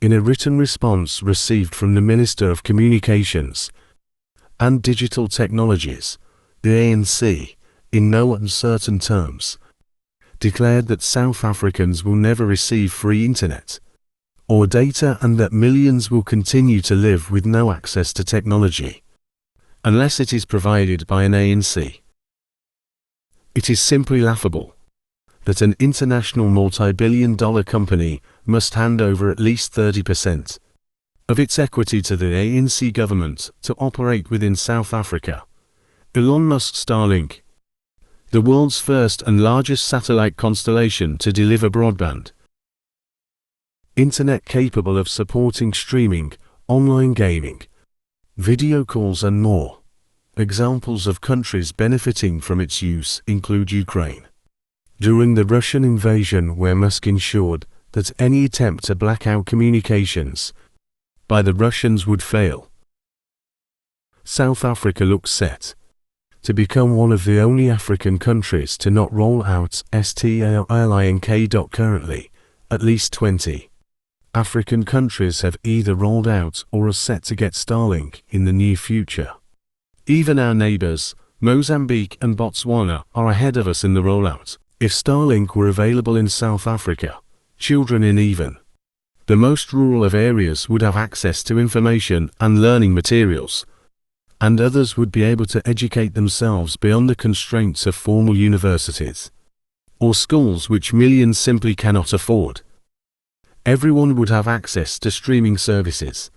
In a written response received from the Minister of Communications and Digital Technologies, the ANC, in no uncertain terms, declared that South Africans will never receive free internet or data and that millions will continue to live with no access to technology unless it is provided by an ANC. It is simply laughable that an international multi-billion-dollar company must hand over at least 30% of its equity to the ANC government to operate within South Africa. Elon Musk's Starlink, the world's first and largest satellite constellation to deliver broadband internet capable of supporting streaming, online gaming, video calls and more. Examples of countries benefiting from its use include Ukraine during the Russian invasion, where Musk ensured that any attempt to black out communications by the Russians would fail. South Africa looks set to become one of the only African countries to not roll out Starlink. Currently, at least 20 African countries have either rolled out or are set to get Starlink in the near future. Even our neighbors, Mozambique and Botswana, are ahead of us in the rollout. If Starlink were available in South Africa, children in even the most rural of areas would have access to information and learning materials, and others would be able to educate themselves beyond the constraints of formal universities or schools which millions simply cannot afford. Everyone would have access to streaming services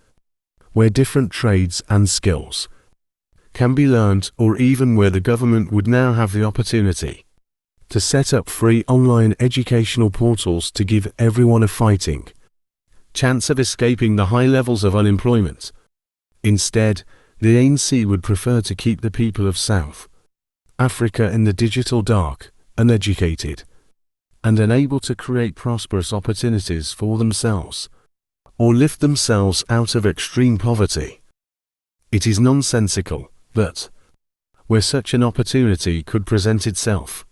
where different trades and skills can be learned, or even where the government would now have the opportunity to set up free online educational portals to give everyone a fighting chance of escaping the high levels of unemployment. Instead, the ANC would prefer to keep the people of South Africa in the digital dark, uneducated, and unable to create prosperous opportunities for themselves or lift themselves out of extreme poverty. It is nonsensical that, where such an opportunity could present itself,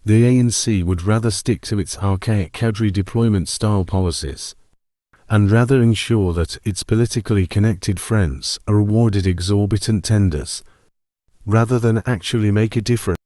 the ANC would rather stick to its archaic cadre deployment style policies, and rather ensure that its politically connected friends are awarded exorbitant tenders, rather than actually make a difference.